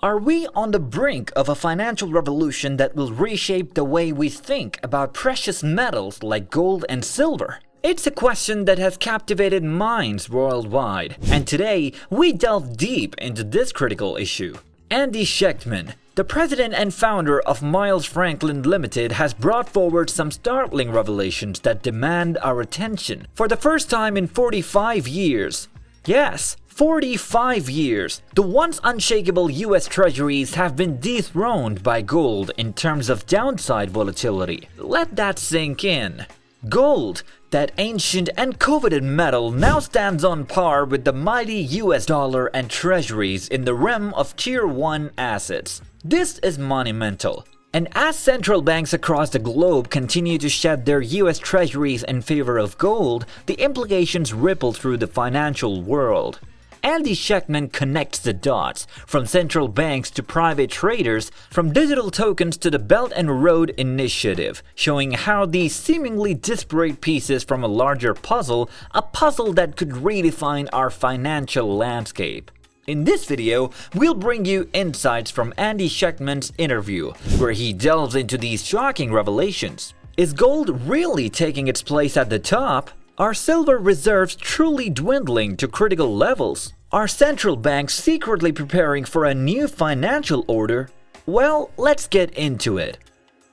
Are we on the brink of a financial revolution that will reshape the way we think about precious metals like gold and silver? It's a question that has captivated minds worldwide, and today we delve deep into this critical issue. Andy Schectman, the president and founder of Miles Franklin Limited, has brought forward some startling revelations that demand our attention. For the first time in 45 years, yes, 45 years, the once unshakable US Treasuries have been dethroned by gold in terms of downside volatility. Let that sink in. Gold, that ancient and coveted metal, now stands on par with the mighty US dollar and treasuries in the realm of Tier 1 assets. This is monumental. And as central banks across the globe continue to shed their US treasuries in favor of gold, the implications ripple through the financial world. Andy Schectman connects the dots, from central banks to private traders, from digital tokens to the Belt and Road Initiative, showing how these seemingly disparate pieces from a larger puzzle, a puzzle that could redefine our financial landscape. In this video, we'll bring you insights from Andy Schectman's interview, where he delves into these shocking revelations. Is gold really taking its place at the top? Are silver reserves truly dwindling to critical levels? Are central banks secretly preparing for a new financial order? Well, let's get into it.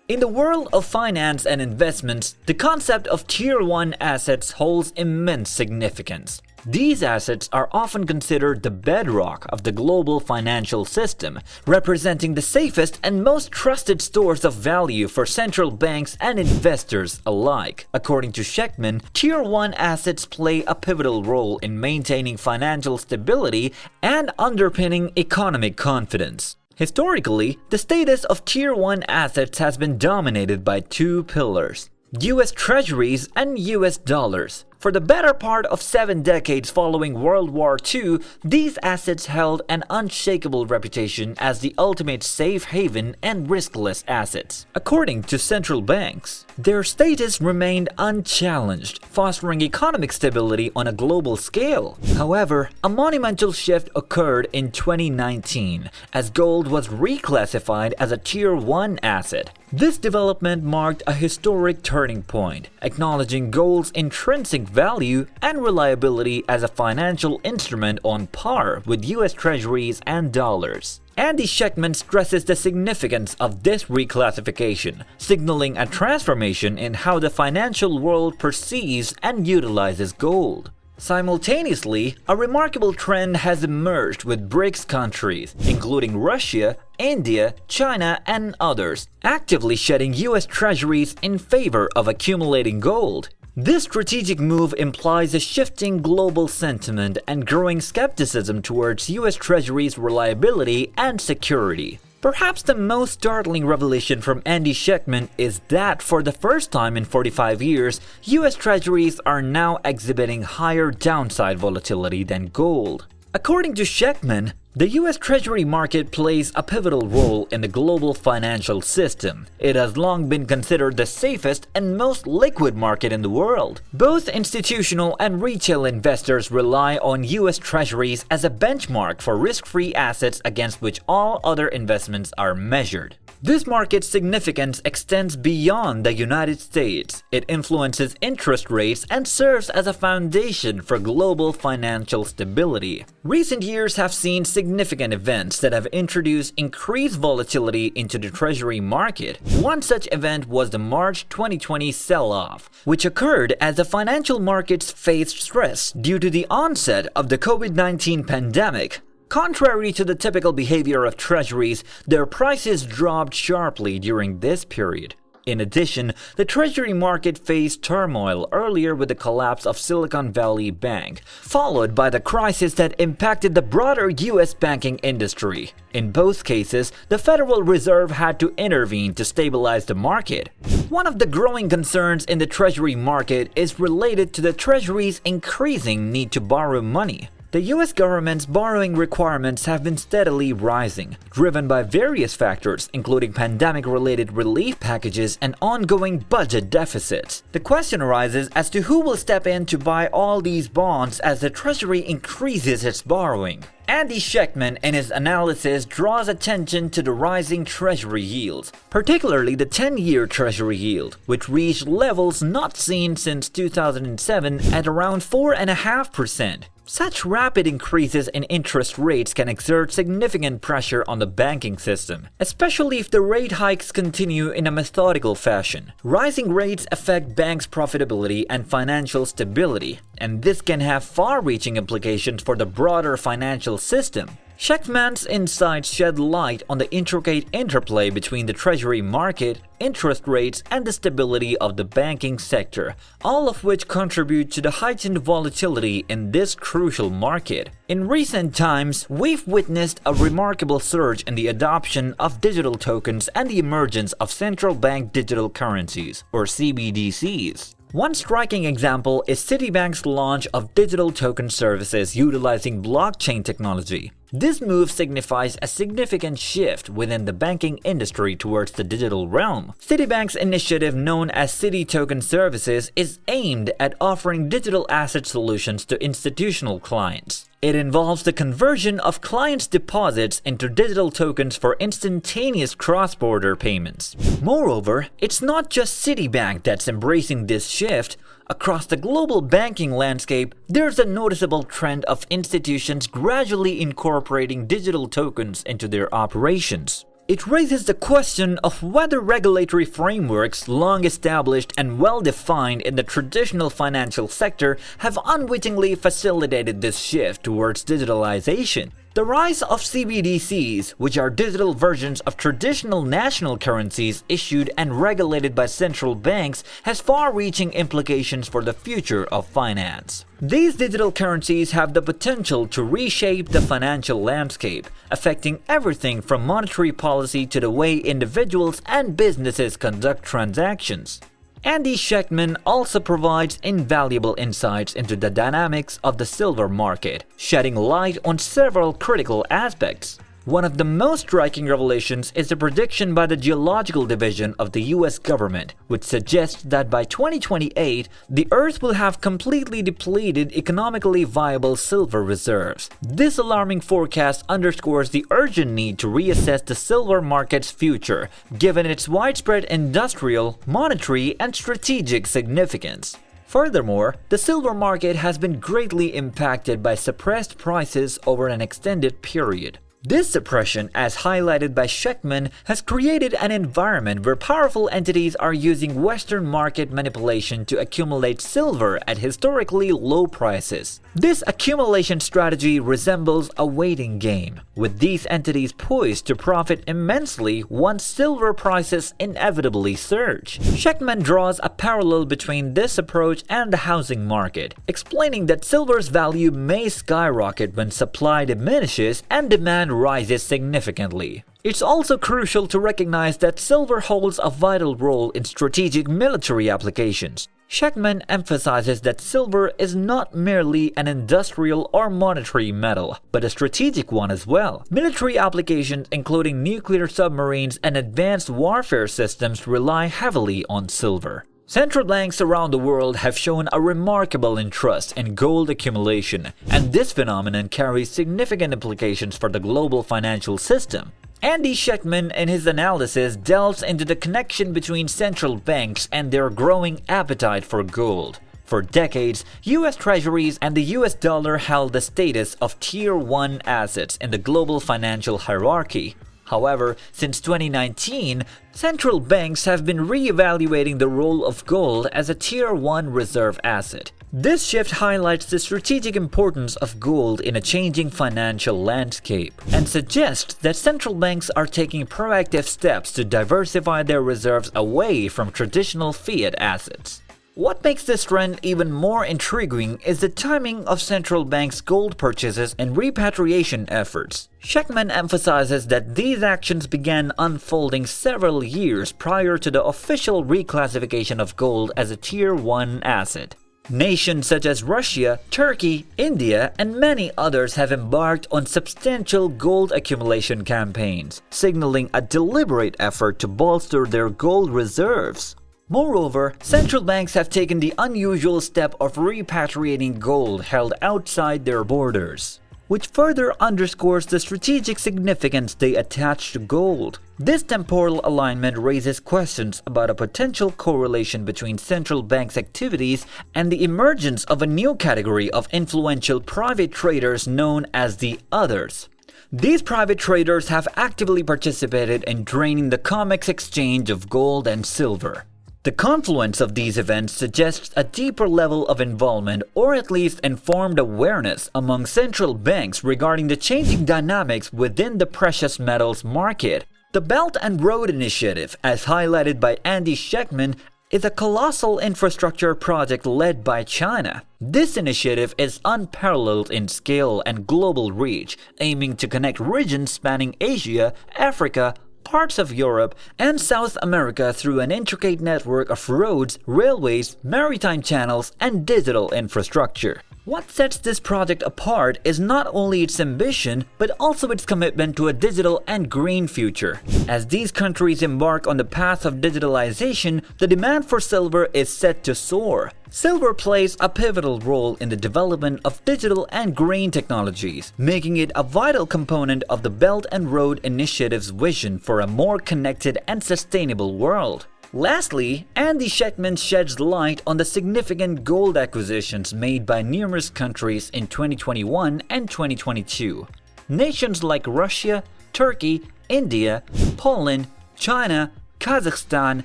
In the world of finance and investments, the concept of Tier 1 assets holds immense significance. These assets are often considered the bedrock of the global financial system, representing the safest and most trusted stores of value for central banks and investors alike. According to Schectman, Tier 1 assets play a pivotal role in maintaining financial stability and underpinning economic confidence. Historically, the status of Tier 1 assets has been dominated by two pillars: US Treasuries and US dollars. For the better part of 7 decades following World War II, these assets held an unshakable reputation as the ultimate safe haven and riskless assets. According to central banks, their status remained unchallenged, fostering economic stability on a global scale. However, a monumental shift occurred in 2019 as gold was reclassified as a Tier 1 asset. This development marked a historic turning point, acknowledging gold's intrinsic value and reliability as a financial instrument on par with US Treasuries and dollars. Andy Schectman stresses the significance of this reclassification, signaling a transformation in how the financial world perceives and utilizes gold. Simultaneously, a remarkable trend has emerged with BRICS countries, including Russia, India, China, and others, actively shedding US treasuries in favor of accumulating gold. This strategic move implies a shifting global sentiment and growing skepticism towards US treasuries' reliability and security. Perhaps the most startling revelation from Andy Schectman is that for the first time in 45 years, US treasuries are now exhibiting higher downside volatility than gold. According to Schectman, the US Treasury market plays a pivotal role in the global financial system. It has long been considered the safest and most liquid market in the world. Both institutional and retail investors rely on US Treasuries as a benchmark for risk-free assets against which all other investments are measured. This market's significance extends beyond the United States. It influences interest rates and serves as a foundation for global financial stability. Recent years have seen significant events that have introduced increased volatility into the Treasury market. One such event was the March 2020 sell-off, which occurred as the financial markets faced stress due to the onset of the COVID-19 pandemic. Contrary to the typical behavior of treasuries, their prices dropped sharply during this period. In addition, the treasury market faced turmoil earlier with the collapse of Silicon Valley Bank, followed by the crisis that impacted the broader US banking industry. In both cases, the Federal Reserve had to intervene to stabilize the market. One of the growing concerns in the treasury market is related to the Treasury's increasing need to borrow money. The US government's borrowing requirements have been steadily rising, driven by various factors including pandemic-related relief packages and ongoing budget deficits. The question arises as to who will step in to buy all these bonds as the Treasury increases its borrowing. Andy Schectman in his analysis draws attention to the rising Treasury yields, particularly the 10-year Treasury yield, which reached levels not seen since 2007 at around 4.5%. Such rapid increases in interest rates can exert significant pressure on the banking system, especially if the rate hikes continue in a methodical fashion. Rising rates affect banks' profitability and financial stability, and this can have far-reaching implications for the broader financial system. Schectman's insights shed light on the intricate interplay between the Treasury market, interest rates, and the stability of the banking sector, all of which contribute to the heightened volatility in this crucial market. In recent times, we've witnessed a remarkable surge in the adoption of digital tokens and the emergence of central bank digital currencies, or CBDCs. One striking example is Citibank's launch of digital token services utilizing blockchain technology. This move signifies a significant shift within the banking industry towards the digital realm. Citibank's initiative, known as Citi Token Services, is aimed at offering digital asset solutions to institutional clients. It involves the conversion of clients' deposits into digital tokens for instantaneous cross-border payments. Moreover, it's not just Citibank that's embracing this shift. Across the global banking landscape, there's a noticeable trend of institutions gradually incorporating digital tokens into their operations. It raises the question of whether regulatory frameworks, long established and well-defined in the traditional financial sector, have unwittingly facilitated this shift towards digitalization. The rise of CBDCs, which are digital versions of traditional national currencies issued and regulated by central banks, has far-reaching implications for the future of finance. These digital currencies have the potential to reshape the financial landscape, affecting everything from monetary policy to the way individuals and businesses conduct transactions. Andy Schectman also provides invaluable insights into the dynamics of the silver market, shedding light on several critical aspects. One of the most striking revelations is the prediction by the Geological Division of the US government, which suggests that by 2028, the Earth will have completely depleted economically viable silver reserves. This alarming forecast underscores the urgent need to reassess the silver market's future, given its widespread industrial, monetary, and strategic significance. Furthermore, the silver market has been greatly impacted by suppressed prices over an extended period. This suppression, as highlighted by Schectman, has created an environment where powerful entities are using Western market manipulation to accumulate silver at historically low prices. This accumulation strategy resembles a waiting game, with these entities poised to profit immensely once silver prices inevitably surge. Schectman draws a parallel between this approach and the housing market, explaining that silver's value may skyrocket when supply diminishes and demand rises significantly. It's also crucial to recognize that silver holds a vital role in strategic military applications. Schectman emphasizes that silver is not merely an industrial or monetary metal, but a strategic one as well. Military applications, including nuclear submarines and advanced warfare systems, rely heavily on silver. Central banks around the world have shown a remarkable interest in gold accumulation, and this phenomenon carries significant implications for the global financial system. Andy Schectman, in his analysis, delves into the connection between central banks and their growing appetite for gold. For decades, US Treasuries and the US dollar held the status of Tier 1 assets in the global financial hierarchy. However, since 2019, central banks have been re-evaluating the role of gold as a Tier 1 reserve asset. This shift highlights the strategic importance of gold in a changing financial landscape and suggests that central banks are taking proactive steps to diversify their reserves away from traditional fiat assets. What makes this trend even more intriguing is the timing of central banks' gold purchases and repatriation efforts. Schectman emphasizes that these actions began unfolding several years prior to the official reclassification of gold as a Tier 1 asset. Nations such as Russia, Turkey, India, and many others have embarked on substantial gold accumulation campaigns, signaling a deliberate effort to bolster their gold reserves. Moreover, central banks have taken the unusual step of repatriating gold held outside their borders. which further underscores the strategic significance they attach to gold. This temporal alignment raises questions about a potential correlation between central banks' activities and the emergence of a new category of influential private traders known as the others. These private traders have actively participated in draining the COMEX exchange of gold and silver. The confluence of these events suggests a deeper level of involvement or at least informed awareness among central banks regarding the changing dynamics within the precious metals market. The Belt and Road Initiative, as highlighted by Andy Schectman, is a colossal infrastructure project led by China. This initiative is unparalleled in scale and global reach, aiming to connect regions spanning Asia, Africa, parts of Europe, and South America through an intricate network of roads, railways, maritime channels, and digital infrastructure. What sets this project apart is not only its ambition, but also its commitment to a digital and green future. As these countries embark on the path of digitalization, the demand for silver is set to soar. Silver plays a pivotal role in the development of digital and green technologies, making it a vital component of the Belt and Road Initiative's vision for a more connected and sustainable world. Lastly, Andy Schectman sheds light on the significant gold acquisitions made by numerous countries in 2021 and 2022. Nations like Russia, Turkey, India, Poland, China, Kazakhstan,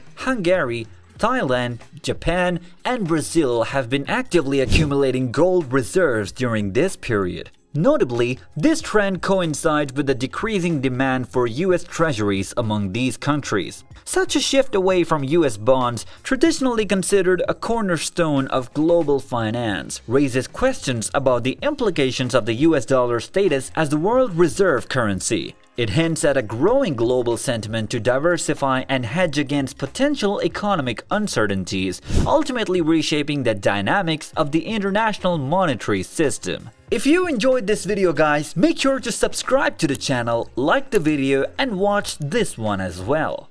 Hungary, Thailand, Japan, and Brazil have been actively accumulating gold reserves during this period. Notably, this trend coincides with the decreasing demand for U.S. Treasuries among these countries. Such a shift away from U.S. bonds, traditionally considered a cornerstone of global finance, raises questions about the implications of the U.S. dollar status as the world reserve currency. It hints at a growing global sentiment to diversify and hedge against potential economic uncertainties, ultimately reshaping the dynamics of the international monetary system. If you enjoyed this video, guys, make sure to subscribe to the channel, like the video, and watch this one as well.